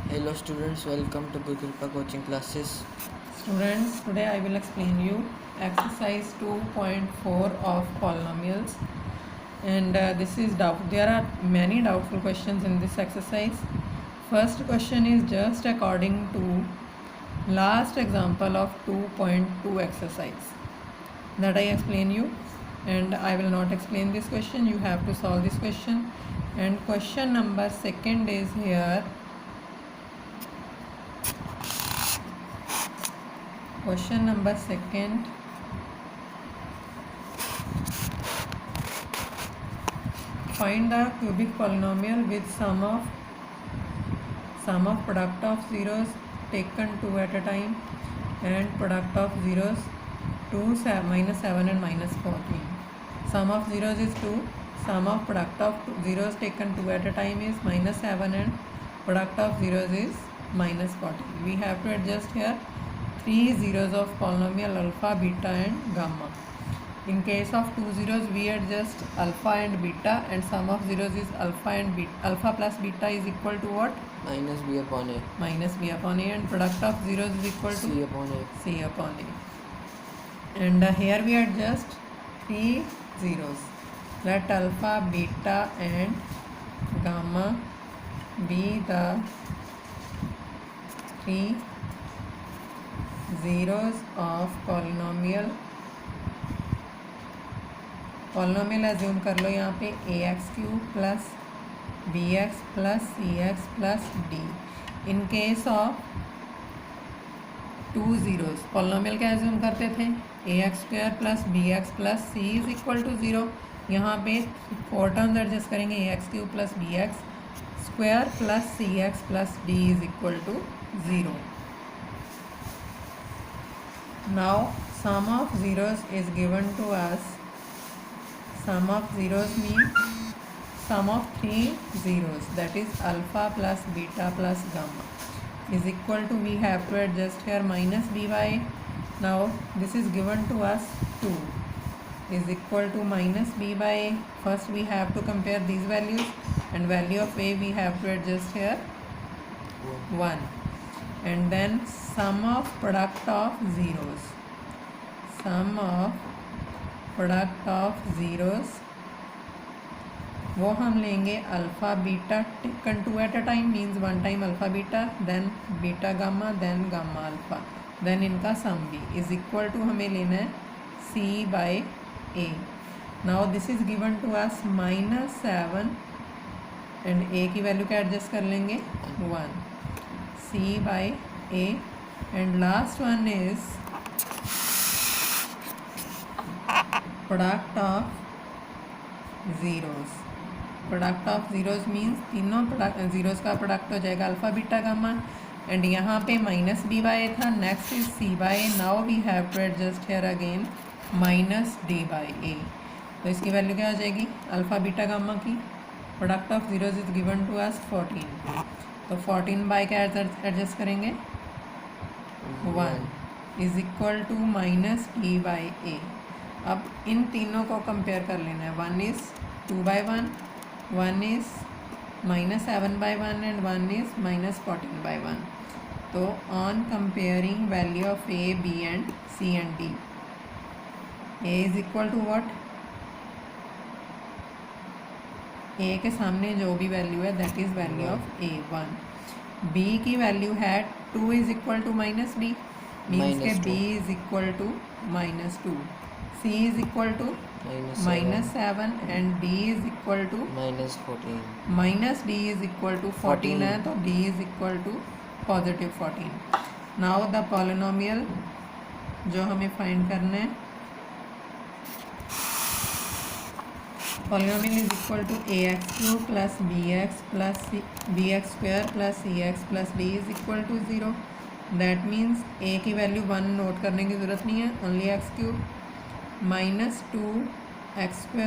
Hello students, welcome to Gurukripa coaching classes. Students, today I will explain you exercise 2.4 of polynomials, and this is doubt. There are many doubtful questions in this exercise. First question is just according to last example of 2.2 exercise that I explain you, and I will not explain this question. You have to solve this question. And question number second is here. Question number second. Find the cubic polynomial with sum of product of zeros taken 2 at a time and product of zeros 2, -7 and -14. Sum of zeros is 2. Sum of product of zeros taken 2 at a time is -7 and product of zeros is -14. We have to adjust here 3 zeros of polynomial alpha, beta and gamma. In case of 2 zeros, we adjust alpha and beta, and sum of zeros is alpha and beta. Alpha plus beta is equal to what? Minus b upon a. Minus b upon a, and product of zeros is equal to C upon a. C upon a. And here we adjust 3 zeros. Let alpha, beta and gamma be the 3 zeros of polynomial assume कर लो यहाँ पे ax³ plus bx plus cx plus d. In case of 2 zeros polynomial क्या assume करते थे? ax² plus bx plus c is equal to 0. यहाँ पे 4 terms adjust करेंगे ax³ plus bx² plus cx plus d is equal to 0. Now sum of zeros is given to us. Sum of zeros means sum of 3 zeros, that is alpha plus beta plus gamma, is equal to, we have to adjust here minus b by, now this is given to us 2, is equal to minus b by a. First we have to compare these values, and value of a we have to adjust here 1, and then sum of product of zeros, sum of product of zeros वो हम लेंगे alpha beta taken 2 at a time, means 1 time alpha beta, then beta gamma, then gamma alpha, then इनका sum भी is equal to हमें लेना है c by a. Now this is given to us -7 and a की value क्या adjust कर लेंगे 1, c by a, and last one is product of zeros. Product of zeros means तीनों zeros का product हो जाएगा अल्फ़ा बीटा गामा, एंड यहाँ पे माइनस बी बाय था. Next is C by. Now we have to adjust here again minus D by A. तो इसकी value क्या हो जाएगी अल्फ़ा बीटा गामा की? Product of zeros is given to us 14. तो 14 बाय क्या एडजस्ट करेंगे 1 is equal to minus D by A. अब इन तीनों को कंपेयर कर लेना है. 1 is 2 by 1, 1 is -7 by 1 and 1 is -14 by 1. तो on comparing value of A, B and C and D, A is equal to what? ए के सामने जो भी वैल्यू है that is value of A 1. B की वैल्यू है 2 is equal to minus B, means के B is equal to -2. C is equal to -7 and D is equal to -14. minus D is equal to 14 है, तो D is equal to +14. Now the polynomial जो हमें find करना है, polynomial is equal to ax³ plus bx plus bx² plus cx plus d is equal to 0. That means a की value 1 note करने की ज़रूरत नहीं है, only x³ -2x²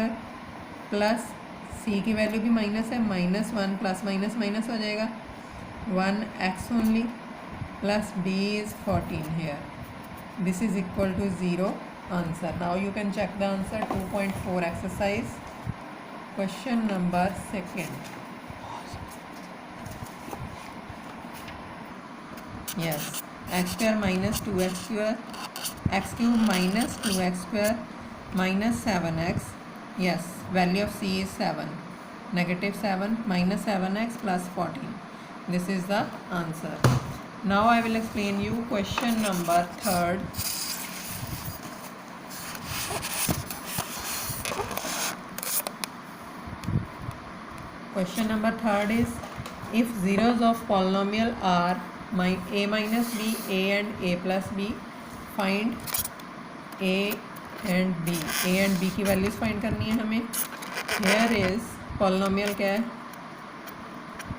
plus c की वैल्यू भी माइनस है, -1 प्लस माइनस माइनस हो जाएगा 1x only, plus d is 14 here. This is equal to 0 answer. Now you can check the answer. 2.4 exercise question number 2. Yes. X square minus 2x square. X cube minus 2x square minus 7x. Yes. Value of C is 7. Negative 7 minus 7x plus 14. This is the answer. Now I will explain you question number 3rd. Question number 3rd is, if zeros of polynomial are a minus b, a and a plus b, find a and b. a and b की values find करनी है हमें. Here is polynomial क्या है?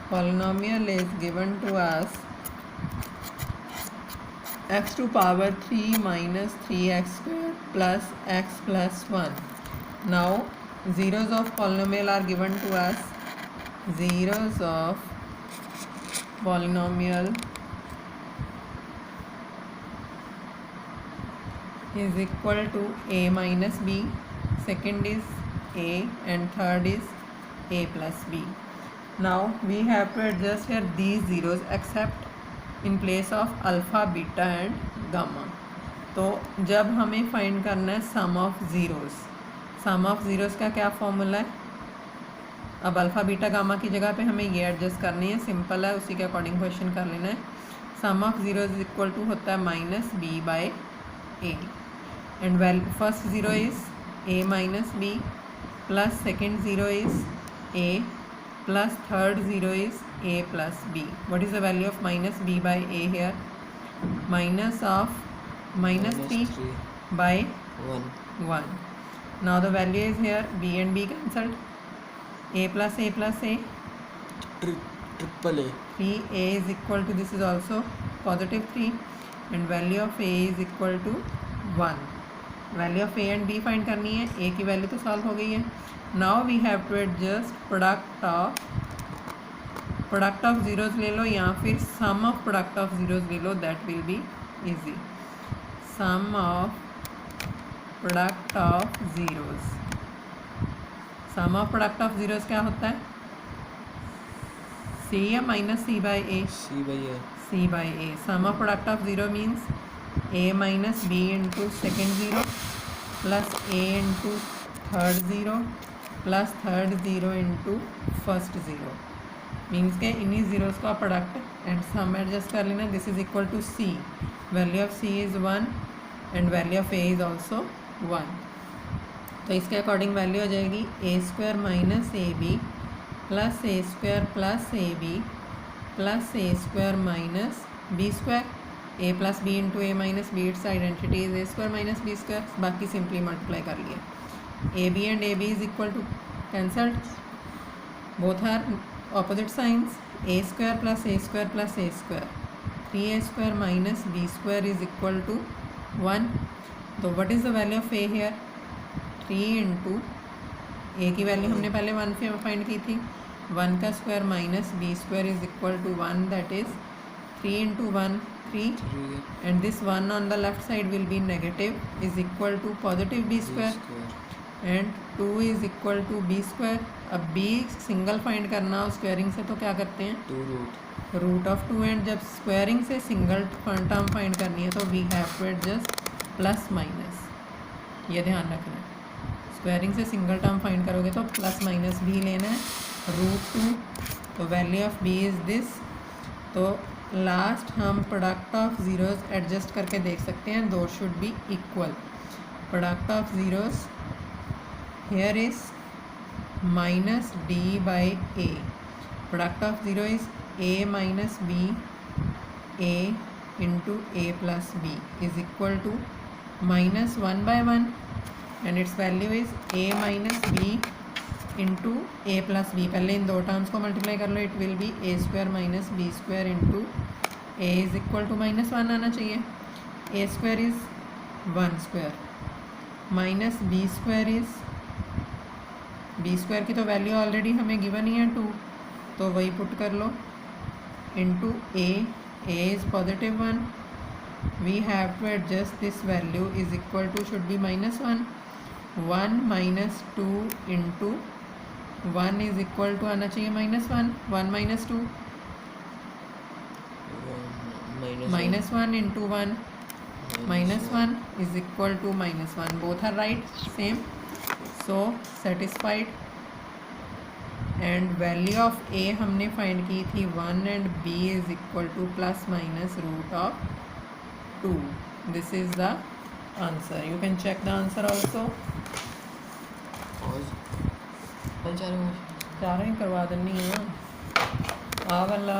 Polynomial is given to us x to power 3 minus 3x square plus x plus 1. Now zeros of polynomial are given to us. Zeros of polynomial is equal to a minus b, second is a, and third is a plus b. Now we have to adjust here these zeros except in place of alpha, beta and gamma. तो जब हमें find करना है sum of zeros, sum of zeros का क्या formula है? अब alpha beta gamma की जगह पे हमें ये एडजस्ट करनी है. सिंपल है, उसी के अकॉर्डिंग क्वेश्चन कर लेना है. Sum of zero is equal to होता है minus B by A, and first zero is A minus B, plus second zero is A, plus third zero is A plus B. What is the value of minus B by A here? Minus of minus 3 by 1. Now the value is here, b and b cancelled, a plus a plus a, triple a. 3a is equal to, this is also positive 3, and value of a is equal to 1. Value of a and b find करनी है. a की value तो solve हो गई है. Now we have to adjust product of zeros ले लो या फिर sum of product of zeros ले लो, that will be easy. Sum of product of zeros, sum of product of zeros क्या होता है? सी या minus C by A? C by A. Sum of product of zero means A minus B into second zero plus A into third zero plus third zero into first zero. Means के इन्हीं zeros का product and some adjust कर लेना. This is equal to C. Value of C is 1 and value of A is also 1. तो इसके according value हो जाएगी A square minus A B plus A square plus A B plus A square minus B square. A plus B into A minus B, it's identity is A square minus B square. बाकी simply multiply कर लिए. A B and A B is equal to cancelled, both are opposite signs. A square plus A square plus A square, 3a square minus B square is equal to 1. तो what is the value of A here? 3 into A की value हमने पहले 1 से find की थी. 1 का square minus B square is equal to 1, that is 3 into 1 3, and this 1 on the left side will be negative, is equal to positive B square, and 2 is equal to B square. अब B single find करना हो squaring से तो क्या करते हैं? Root of 2. And जब squaring से सिंगल टर्म फाइंड करनी है तो we have to adjust plus minus. ये ध्यान रखना है, स्क्वायरिंग से सिंगल टर्म फाइंड करोगे तो प्लस माइनस भी लेना है. रूट 2, तो value of B is this. तो लास्ट हम प्रोडक्ट ऑफ ज़ीरोज़ एडजस्ट करके देख सकते हैं. दो should be equal. Product of zeros here is minus d by a. Product of 0 is a minus b, a into a plus b is equal to minus 1 by 1, and its value is a minus b into a plus b. पहले इन दो terms को multiply कर लो. It will be a square minus B square into a is equal to minus 1 आना चाहिए. a square is 1 square minus B square is, B square की तो value already हमें गिवन ही है 2, तो वही पुट कर लो, into A is positive 1. We have to adjust this value is equal to should be minus 1. 1 minus 2 into 1 is equal to आना चाहिए minus 1. 1 minus 2 -1 into 1 -1 is equal to -1. Both are right, same. So satisfied. And value of A हमने find की थी 1 and B is equal to ±√2. This is the answer. You can check the answer also. चारों ही करवा देनी है आ वाला